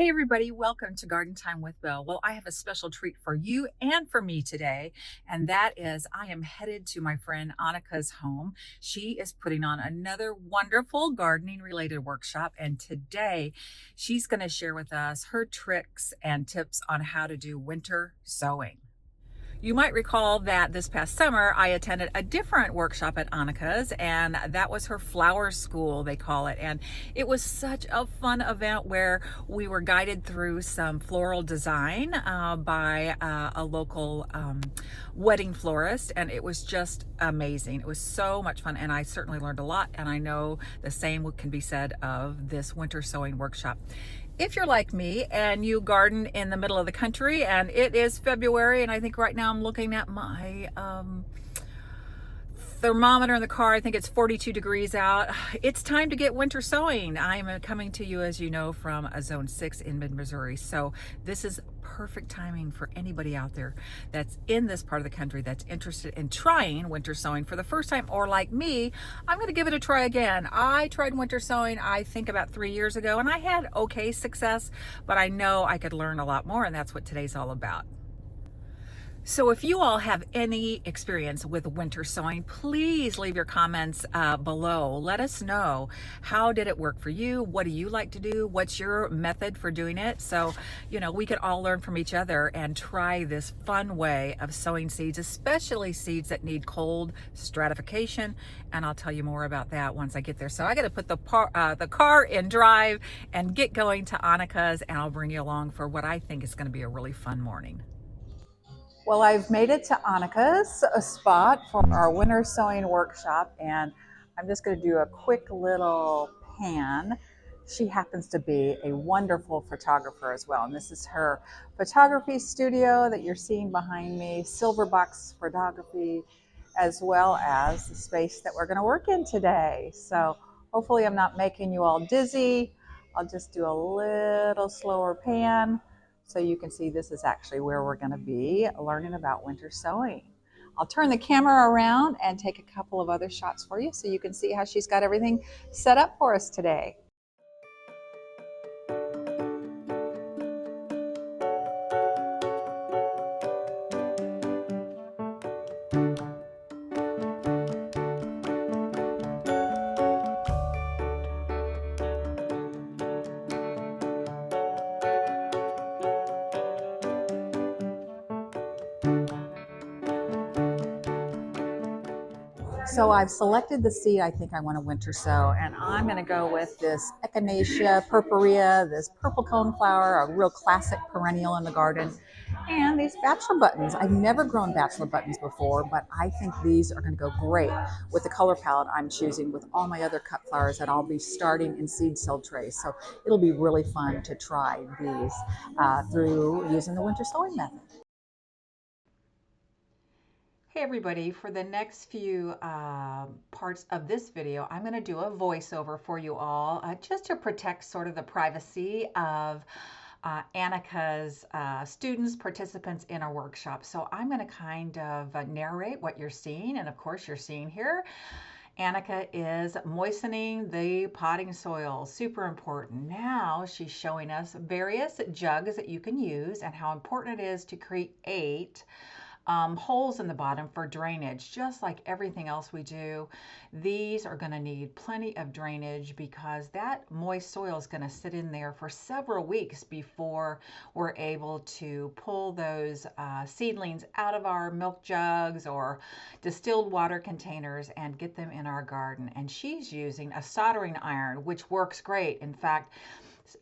Hey everybody, welcome to Garden Time with Bill. Well, I have a special treat for you and for me today, and that is I am headed to my friend Annika's home. She is putting on another wonderful gardening related workshop, and today she's going to share with us her tricks and tips on how to do winter sowing. You might recall that this past summer I attended a different workshop at Annika's, and that was her flower school, they call it. And it was such a fun event where we were guided through some floral design by a local wedding florist, and it was just amazing. It was so much fun, and I certainly learned a lot, and I know the same can be said of this winter sowing workshop. If you're like me and you garden in the middle of the country and it is February, and I think right now I'm looking at my thermometer in the car, I think it's 42 degrees out. It's time to get winter sowing. I'm coming to you, as you know, from a zone 6 in mid-Missouri. So this is perfect timing for anybody out there that's in this part of the country that's interested in trying winter sowing for the first time, or like me, I'm going to give it a try again. I tried winter sowing, I think about 3 years ago, and I had okay success, but I know I could learn a lot more, and that's what today's all about. So if you all have any experience with winter sowing, please leave your comments below. Let us know, how did it work for you? What do you like to do? What's your method for doing it? So, we could all learn from each other and try this fun way of sowing seeds, especially seeds that need cold stratification. And I'll tell you more about that once I get there. So I got to put the car in drive and get going to Annika's, and I'll bring you along for what I think is going to be a really fun morning. Well, I've made it to Annika's a spot for our winter sewing workshop, and I'm just going to do a quick little pan. She happens to be a wonderful photographer as well, and this is her photography studio that you're seeing behind me, silver box photography, as well as the space that we're going to work in today. So hopefully I'm not making you all dizzy. I'll just do a little slower pan so you can see this is actually where we're going to be learning about winter sowing. I'll turn the camera around and take a couple of other shots for you so you can see how she's got everything set up for us today. So I've selected the seed I think I want to winter sow, and I'm going to go with this Echinacea purpurea, this purple coneflower, a real classic perennial in the garden, and these bachelor buttons. I've never grown bachelor buttons before, but I think these are going to go great with the color palette I'm choosing with all my other cut flowers that I'll be starting in seed cell trays. So it'll be really fun to try these through using the winter sowing method. Hey everybody, for the next few parts of this video, I'm going to do a voiceover for you all just to protect sort of the privacy of Annika's students, participants in our workshop. So I'm going to kind of narrate what you're seeing, and of course you're seeing here Annika is moistening the potting soil, super important. Now she's showing us various jugs that you can use and how important it is to create holes in the bottom for drainage. Just like everything else we do, these are going to need plenty of drainage because that moist soil is going to sit in there for several weeks before we're able to pull those seedlings out of our milk jugs or distilled water containers and get them in our garden. And she's using a soldering iron, which works great. In fact,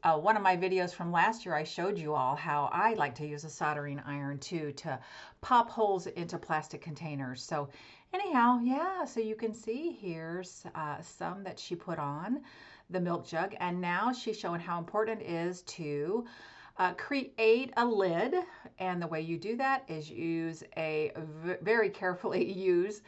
one of my videos from last year, I showed you all how I like to use a soldering iron too to pop holes into plastic containers. So anyhow, yeah, so you can see here's some that she put on the milk jug. And now she's showing how important it is to create a lid. And the way you do that is use very carefully use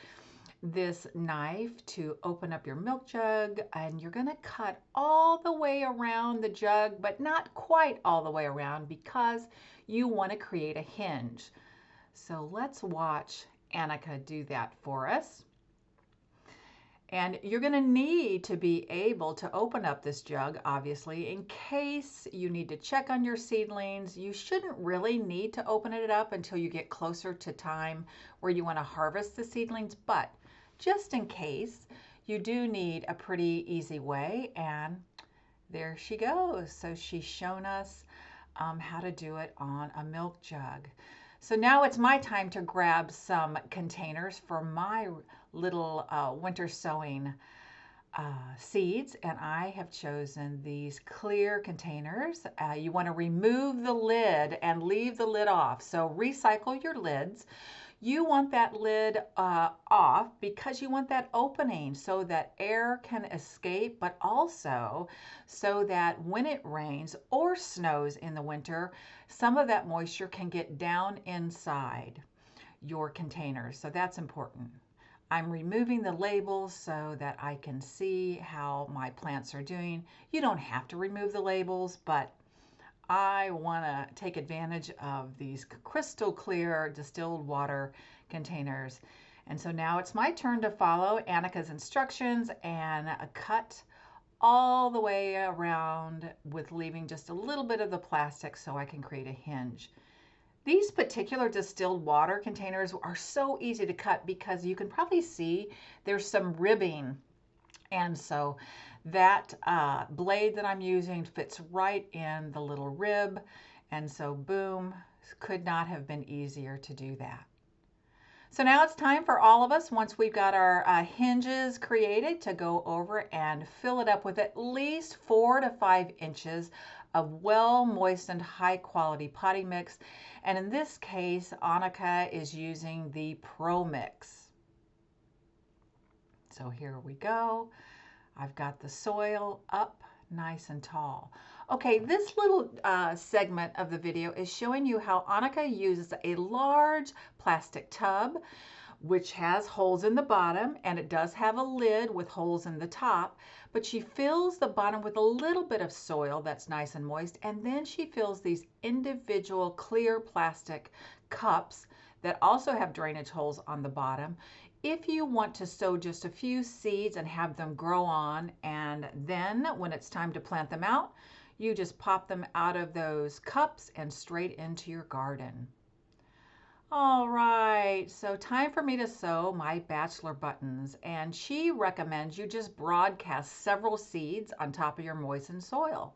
this knife to open up your milk jug, and you're going to cut all the way around the jug, but not quite all the way around because you want to create a hinge. So let's watch Annika do that for us. And you're going to need to be able to open up this jug, obviously, in case you need to check on your seedlings. You shouldn't really need to open it up until you get closer to time where you want to harvest the seedlings, but just in case, you do need a pretty easy way. And there she goes. So she's shown us how to do it on a milk jug. So now it's my time to grab some containers for my little winter sowing seeds, and I have chosen these clear containers. You want to remove the lid and leave the lid off. So recycle your lids. You want that lid off because you want that opening so that air can escape, but also so that when it rains or snows in the winter, some of that moisture can get down inside your containers. So that's important. I'm removing the labels so that I can see how my plants are doing. You don't have to remove the labels, but I want to take advantage of these crystal clear distilled water containers. And so now it's my turn to follow Annika's instructions and cut all the way around with leaving just a little bit of the plastic so I can create a hinge. These particular distilled water containers are so easy to cut because you can probably see there's some ribbing. And so that blade that I'm using fits right in the little rib. And so boom, could not have been easier to do that. So now it's time for all of us, once we've got our hinges created, to go over and fill it up with at least 4 to 5 inches of well-moistened, high-quality potting mix. And in this case, Annika is using the Pro Mix. So here we go. I've got the soil up nice and tall. Okay, this little segment of the video is showing you how Annika uses a large plastic tub, which has holes in the bottom, and it does have a lid with holes in the top, but she fills the bottom with a little bit of soil that's nice and moist, and then she fills these individual clear plastic cups that also have drainage holes on the bottom. If you want to sow just a few seeds and have them grow on, and then when it's time to plant them out, you just pop them out of those cups and straight into your garden. All right, so time for me to sow my bachelor buttons, and she recommends you just broadcast several seeds on top of your moistened soil.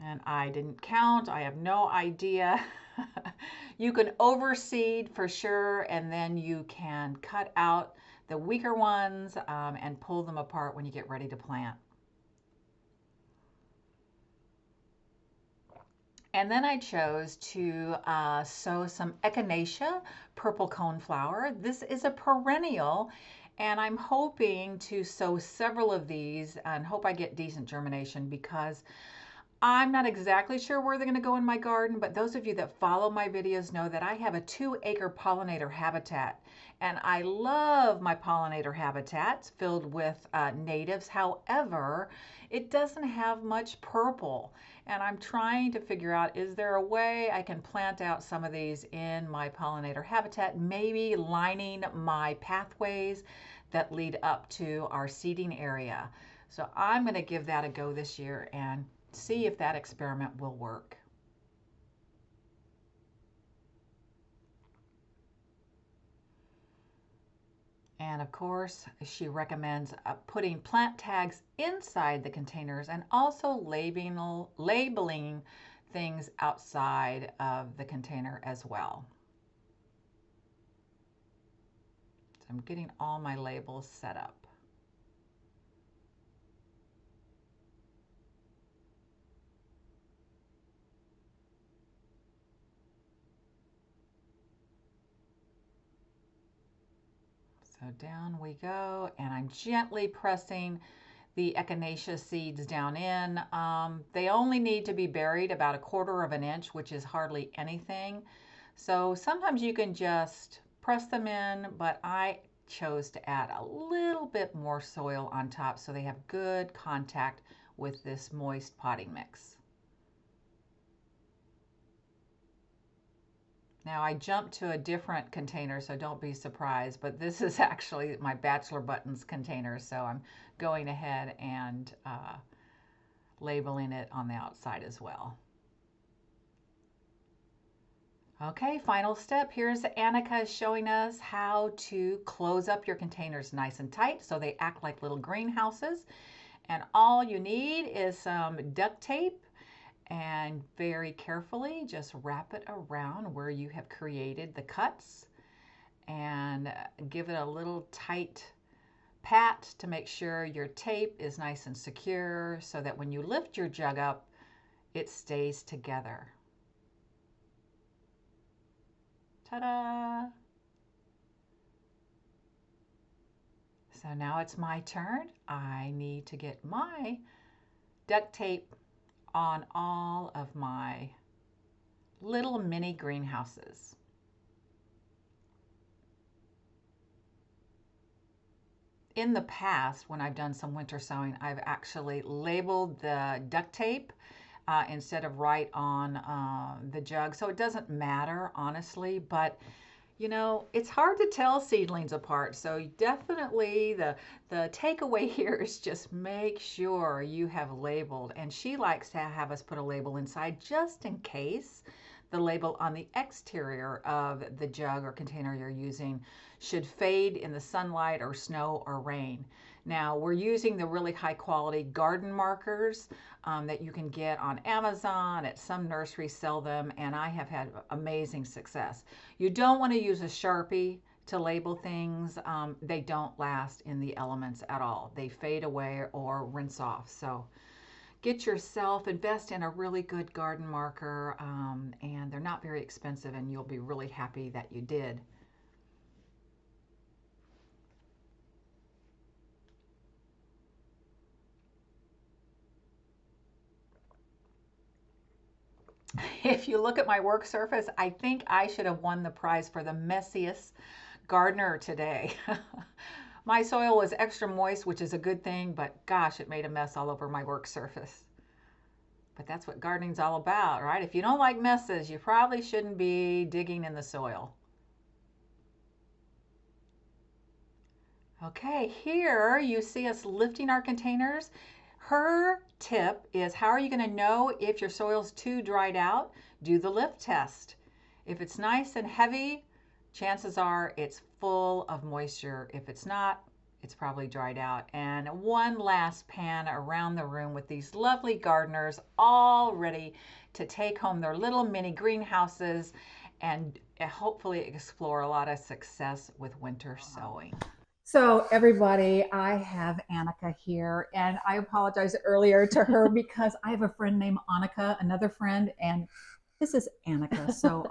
And I didn't count, I have no idea. You can overseed for sure, and then you can cut out the weaker ones and pull them apart when you get ready to plant. And then I chose to sow some Echinacea purple coneflower. This is a perennial, and I'm hoping to sow several of these and hope I get decent germination, because I'm not exactly sure where they're going to go in my garden, but those of you that follow my videos know that I have a 2-acre pollinator habitat, and I love my pollinator habitats filled with natives. However, it doesn't have much purple, and I'm trying to figure out, is there a way I can plant out some of these in my pollinator habitat, maybe lining my pathways that lead up to our seeding area. So I'm going to give that a go this year and see if that experiment will work. And of course, she recommends putting plant tags inside the containers and also labeling things outside of the container as well. So I'm getting all my labels set up. So down we go, and I'm gently pressing the Echinacea seeds down in. They only need to be buried about 1/4 of an inch, which is hardly anything. So sometimes you can just press them in, but I chose to add a little bit more soil on top so they have good contact with this moist potting mix. Now I jumped to a different container, so don't be surprised, but this is actually my Bachelor Buttons container, so I'm going ahead and labeling it on the outside as well. Okay, final step. Here's Annika showing us how to close up your containers nice and tight so they act like little greenhouses. And all you need is some duct tape, and very carefully just wrap it around where you have created the cuts and give it a little tight pat to make sure your tape is nice and secure so that when you lift your jug up, it stays together. Ta-da! So now it's my turn. I need to get my duct tape on all of my little mini greenhouses. In the past, when I've done some winter sowing, I've actually labeled the duct tape instead of right on the jug. So it doesn't matter, honestly, but you know, it's hard to tell seedlings apart. So definitely the takeaway here is just make sure you have labeled. And she likes to have us put a label inside just in case the label on the exterior of the jug or container you're using should fade in the sunlight or snow or rain. Now we're using the really high quality garden markers that you can get on Amazon. At some nurseries sell them, and I have had amazing success. You don't want to use a Sharpie to label things. They don't last in the elements at all. They fade away or rinse off. So get yourself, invest in a really good garden marker, and they're not very expensive, and you'll be really happy that you did. If you look at my work surface, I think I should have won the prize for the messiest gardener today. My soil was extra moist, which is a good thing, but gosh, it made a mess all over my work surface. But that's what gardening's all about, right? If you don't like messes, you probably shouldn't be digging in the soil. Okay, here you see us lifting our containers. Her tip is, how are you going to know if your soil's too dried out? Do the lift test. If it's nice and heavy, chances are it's full of moisture. If it's not, it's probably dried out. And one last pan around the room with these lovely gardeners all ready to take home their little mini greenhouses and hopefully explore a lot of success with winter sowing. So everybody, I have Annika here, and I apologized earlier to her because I have a friend named Annika, another friend, and this is Annika. So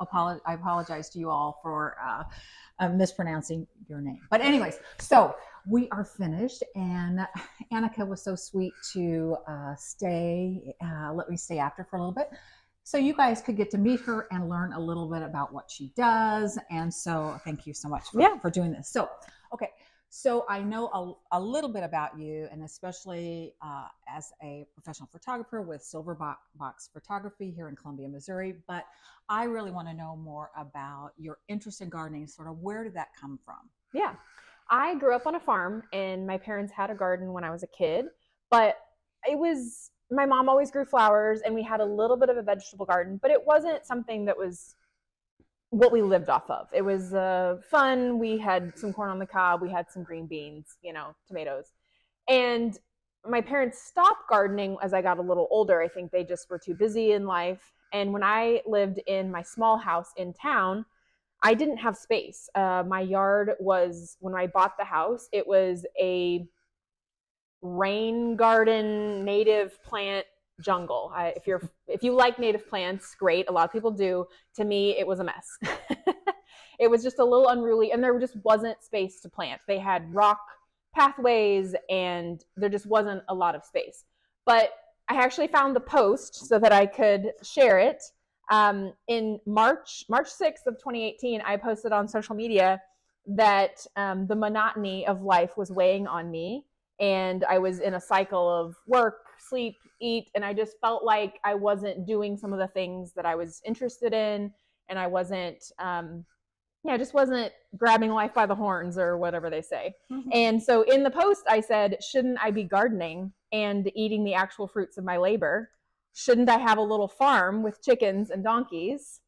I apologize to you all for mispronouncing your name. But anyways, so we are finished, and Annika was so sweet to let me stay after for a little bit. So you guys could get to meet her and learn a little bit about what she does. And so thank you so much for doing this. So, okay. So I know a little bit about you, and especially as a professional photographer with Silver Box Photography here in Columbia, Missouri. But I really want to know more about your interest in gardening. Sort of, where did that come from? Yeah, I grew up on a farm, and my parents had a garden when I was a kid. But my mom always grew flowers, and we had a little bit of a vegetable garden, but it wasn't something that was what we lived off of. It was fun. We had some corn on the cob. We had some green beans, tomatoes. And my parents stopped gardening as I got a little older. I think they just were too busy in life. And when I lived in my small house in town, I didn't have space. My yard was, when I bought the house, it was a rain garden, native plant jungle. If you like native plants, great. A lot of people do. To me, it was a mess. It was just a little unruly, and there just wasn't space to plant. They had rock pathways, and there just wasn't a lot of space. But I actually found the post so that I could share it. In March 6th of 2018, I posted on social media that the monotony of life was weighing on me, and I was in a cycle of work, sleep, eat, and I just felt like I wasn't doing some of the things that I was interested in. and I wasn't, just wasn't grabbing life by the horns or whatever they say. And so in the post, I said, shouldn't I be gardening and eating the actual fruits of my labor? Shouldn't I have a little farm with chickens and donkeys?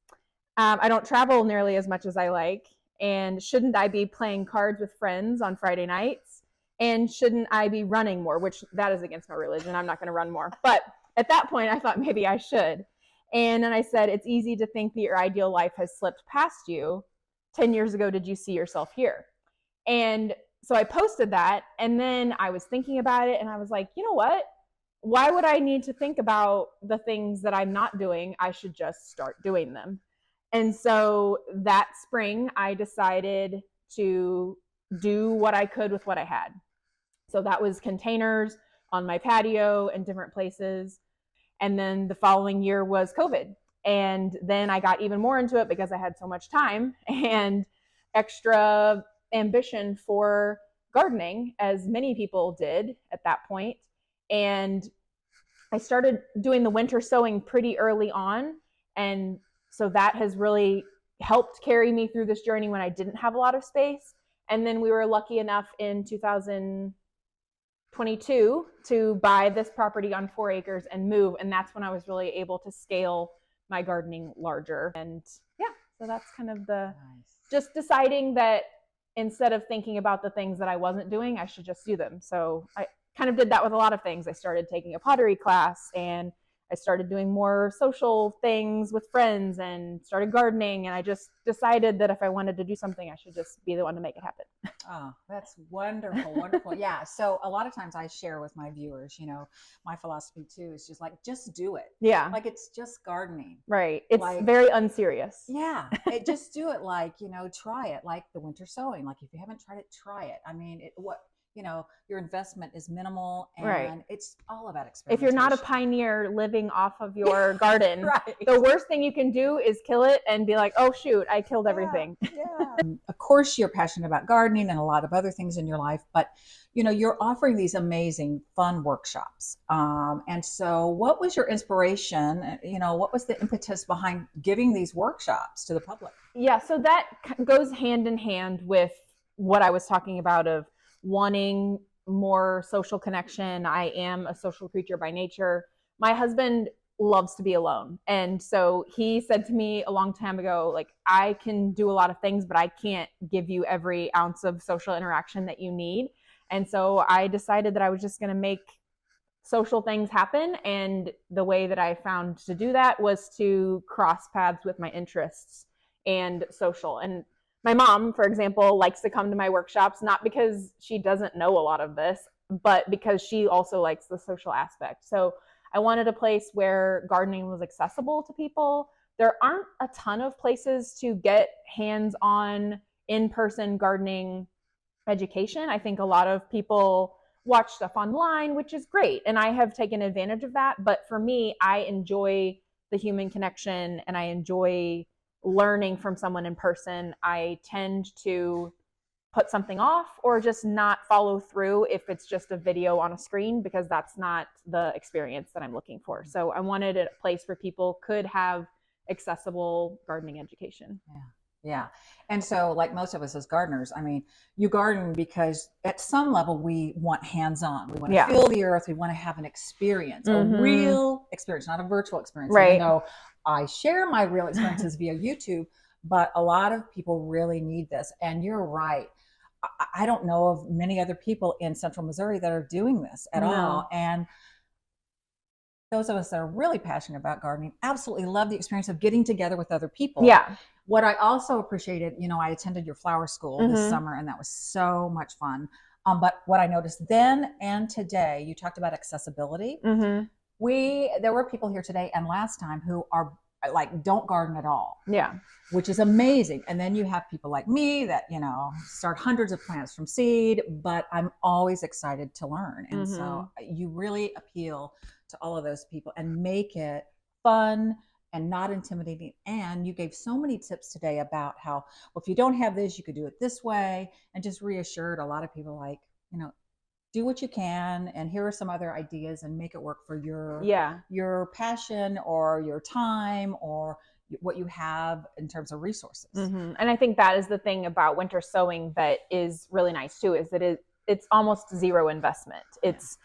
I don't travel nearly as much as I like. And shouldn't I be playing cards with friends on Friday nights? And shouldn't I be running more? Which that is against my religion. I'm not going to run more. But at that point, I thought maybe I should. And then I said, it's easy to think that your ideal life has slipped past you. 10 years ago, did you see yourself here? And so I posted that, and then I was thinking about it, and I was like, you know what? Why would I need to think about the things that I'm not doing? I should just start doing them. And so that spring, I decided to do what I could with what I had. So that was containers on my patio and different places. And then the following year was COVID. And then I got even more into it because I had so much time and extra ambition for gardening, as many people did at that point. And I started doing the winter sowing pretty early on. And so that has really helped carry me through this journey when I didn't have a lot of space. And then we were lucky enough in 2022 to buy this property on 4 acres and move. And that's when I was really able to scale my gardening larger. And yeah, so that's kind of just deciding that instead of thinking about the things that I wasn't doing, I should just do them. So I kind of did that with a lot of things. I started taking a pottery class, and I started doing more social things with friends and started gardening. And I just decided that if I wanted to do something, I should just be the one to make it happen. Oh, that's wonderful. Wonderful. Yeah. So a lot of times I share with my viewers, my philosophy too is just like, just do it. Yeah. Like it's just gardening. Right. It's very unserious. Yeah. Just do it. Like, try it, like the winter sowing. Like if you haven't tried it, try it. I mean, your investment is minimal, and it's all about experimentation. If you're not a pioneer living off of your garden, right. The worst thing you can do is kill it and be like, oh shoot, I killed everything. Yeah. Of course, you're passionate about gardening and a lot of other things in your life, but you're offering these amazing fun workshops. And so what was your inspiration? What was the impetus behind giving these workshops to the public? Yeah. So that goes hand in hand with what I was talking about of wanting more social connection. I am a social creature by nature. My husband loves to be alone. And so he said to me a long time ago, like, I can do a lot of things, but I can't give you every ounce of social interaction that you need. And so I decided that I was just going to make social things happen. And the way that I found to do that was to cross paths with my interests and social. And my mom, for example, likes to come to my workshops, not because she doesn't know a lot of this, but because she also likes the social aspect. So I wanted a place where gardening was accessible to people. There aren't a ton of places to get hands-on, in-person gardening education. I think a lot of people watch stuff online, which is great. And I have taken advantage of that. But for me, I enjoy the human connection and I enjoy learning from someone in person. I tend to put something off or just not follow through if it's just a video on a screen, because that's not the experience that I'm looking for. So I wanted a place where people could have accessible gardening education. Yeah. And so like most of us as gardeners, I mean, you garden because at some level we want hands-on. We want to feel the earth. We want to have an experience, a real experience, not a virtual experience. Right. Even though I share my real experiences via YouTube, but a lot of people really need this. And you're right. I don't know of many other people in Central Missouri that are doing this at all. And those of us that are really passionate about gardening absolutely love the experience of getting together with other people. Yeah. What I also appreciated, I attended your flower school this summer, and that was so much fun. But what I noticed then and today, you talked about accessibility. There were people here today and last time who are like, don't garden at all. Yeah. Which is amazing. And then you have people like me that, start hundreds of plants from seed, but I'm always excited to learn. And so you really appeal to all of those people and make it fun and not intimidating. And you gave so many tips today about how, well, if you don't have this, you could do it this way, and just reassured a lot of people, like, do what you can, and here are some other ideas, and make it work for your passion or your time or what you have in terms of resources. And I think that is the thing about winter sowing that is really nice too, is that it's almost zero investment. It's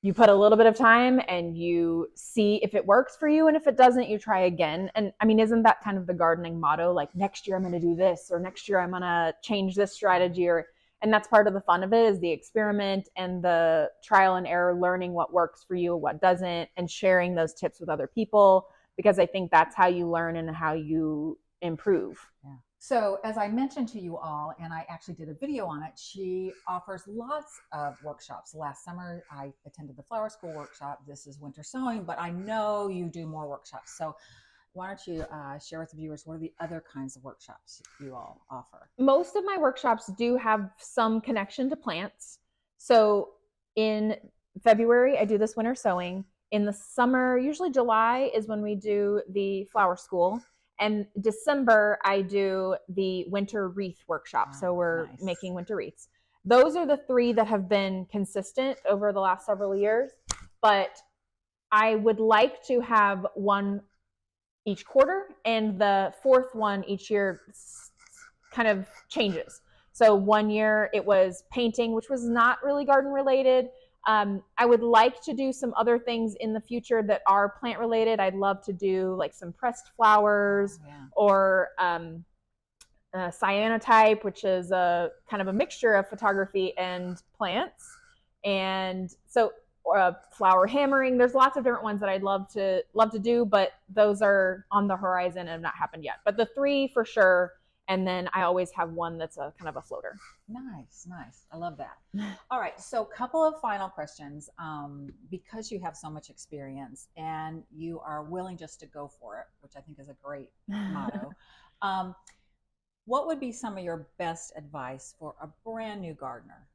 you put a little bit of time and you see if it works for you, and if it doesn't, you try again. And I mean, isn't that kind of the gardening motto? Like, next year I'm going to do this, or next year I'm going to change this strategy, and that's part of the fun of it, is the experiment and the trial and error, learning what works for you, what doesn't, and sharing those tips with other people, because I think that's how you learn and how you improve. Yeah. So as I mentioned to you all, and I actually did a video on it, she offers lots of workshops. Last summer, I attended the flower school workshop. This is winter sowing, but I know you do more workshops. So why don't you share with the viewers, what are the other kinds of workshops you all offer? Most of my workshops do have some connection to plants. So in February, I do this winter sowing. In the summer, usually July is when we do the flower school. And December, I do the winter wreath workshop. So we're making winter wreaths. Those are the three that have been consistent over the last several years. But I would like to have one each quarter, and the fourth one each year kind of changes. So one year it was painting, which was not really garden related. I would like to do some other things in the future that are plant related. I'd love to do like some pressed flowers, or cyanotype, which is a kind of a mixture of photography and plants. And so flower hammering. There's lots of different ones that I'd love to do, but those are on the horizon and have not happened yet. But the three for sure. And then I always have one that's a kind of a floater. Nice. I love that. All right. So a couple of final questions. Because you have so much experience and you are willing just to go for it, which I think is a great motto. What would be some of your best advice for a brand new gardener?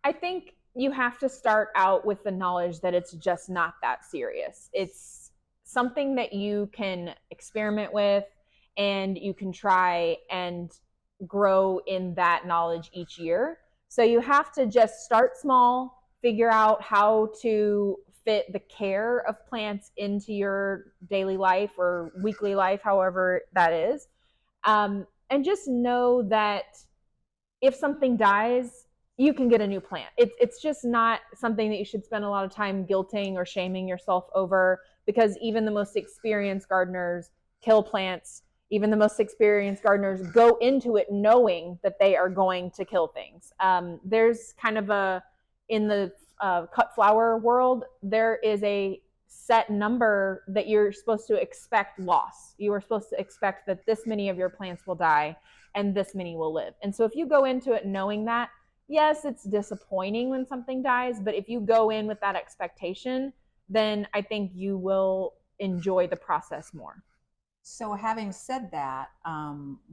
I think you have to start out with the knowledge that it's just not that serious. It's something that you can experiment with, and you can try and grow in that knowledge each year. So you have to just start small, figure out how to fit the care of plants into your daily life or weekly life, however that is. And just know that if something dies, you can get a new plant. It's just not something that you should spend a lot of time guilting or shaming yourself over, because even the most experienced gardeners kill plants. Even the most experienced gardeners go into it knowing that they are going to kill things. There's kind of in the cut flower world, there is a set number that you're supposed to expect loss. You are supposed to expect that this many of your plants will die and this many will live. And so if you go into it knowing that, yes, it's disappointing when something dies, but if you go in with that expectation, then I think you will enjoy the process more. So having said that,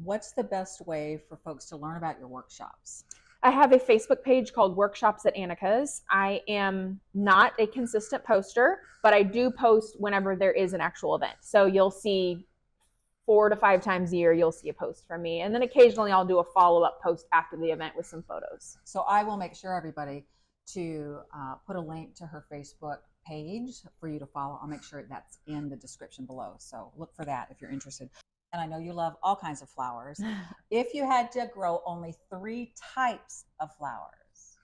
what's the best way for folks to learn about your workshops? I have a Facebook page called Workshops at Annika's. I am not a consistent poster, but I do post whenever there is an actual event. So you'll see 4 to 5 times a year, you'll see a post from me. And then occasionally I'll do a follow-up post after the event with some photos. So I will make sure, everybody, to put a link to her Facebook page for you to follow. I'll make sure that's in the description below. So look for that if you're interested. And I know you love all kinds of flowers. If you had to grow only 3 types of flowers,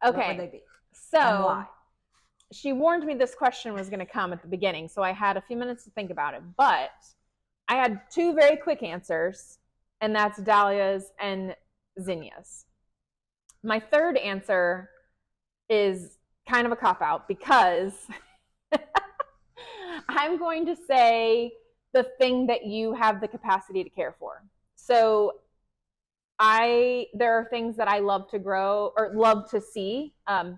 what would they be? So she warned me this question was going to come at the beginning, so I had a few minutes to think about it. But I had 2 very quick answers, and that's dahlias and zinnias. My third answer is kind of a cop-out, because I'm going to say the thing that you have the capacity to care for. So there are things that I love to grow or love to see.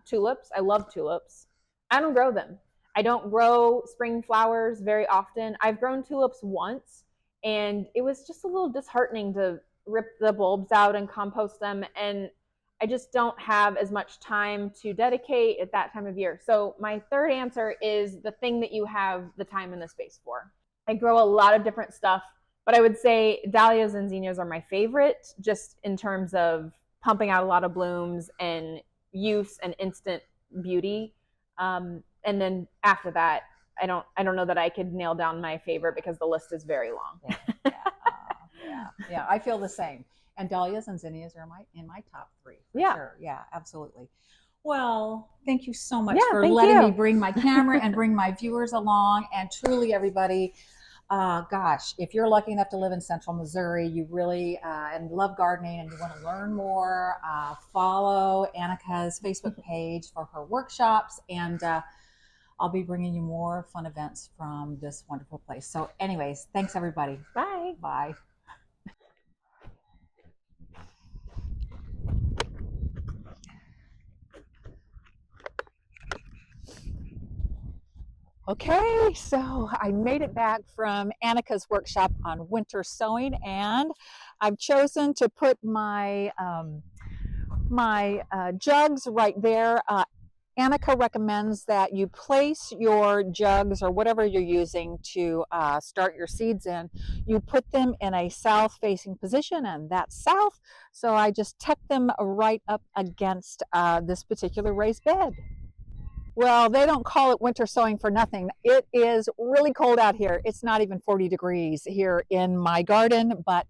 Tulips. I love tulips. I don't grow them. I don't grow spring flowers very often. I've grown tulips once, and it was just a little disheartening to rip the bulbs out and compost them. And I just don't have as much time to dedicate at that time of year. So my third answer is the thing that you have the time and the space for. I grow a lot of different stuff, but I would say dahlias and zinnias are my favorite, just in terms of pumping out a lot of blooms and use and instant beauty. And then after that, I don't know that I could nail down my favorite because the list is very long. Yeah. I feel the same. And dahlias and zinnias are in my top three for sure. Yeah, absolutely. Well, thank you so much for letting me bring my camera and bring my viewers along. And truly, everybody, gosh, if you're lucky enough to live in Central Missouri, you really and love gardening and you want to learn more, follow Annika's Facebook page for her workshops, and I'll be bringing you more fun events from this wonderful place. So anyways, thanks everybody. Bye. Bye. Okay, so I made it back from Annika's workshop on winter sowing, and I've chosen to put my jugs right there. Annika recommends that you place your jugs or whatever you're using to start your seeds in. You put them in a south-facing position, and that's south. So I just tuck them right up against this particular raised bed. Well, they don't call it winter sowing for nothing. It is really cold out here. It's not even 40 degrees here in my garden, but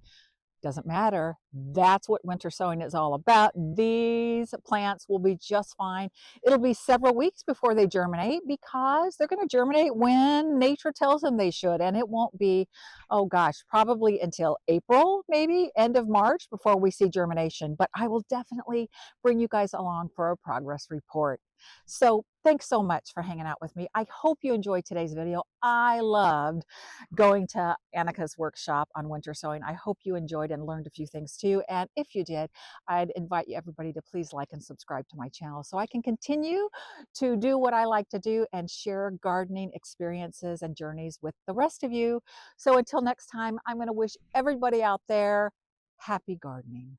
doesn't matter. That's what winter sowing is all about. These plants will be just fine. It'll be several weeks before they germinate because they're going to germinate when nature tells them they should. And it won't be, oh gosh, probably until April, maybe end of March before we see germination. But I will definitely bring you guys along for a progress report. So thanks so much for hanging out with me. I hope you enjoyed today's video. I loved going to Annika's workshop on winter sowing. I hope you enjoyed and learned a few things too. And if you did, I'd invite you everybody to please like and subscribe to my channel so I can continue to do what I like to do and share gardening experiences and journeys with the rest of you. So until next time, I'm going to wish everybody out there happy gardening.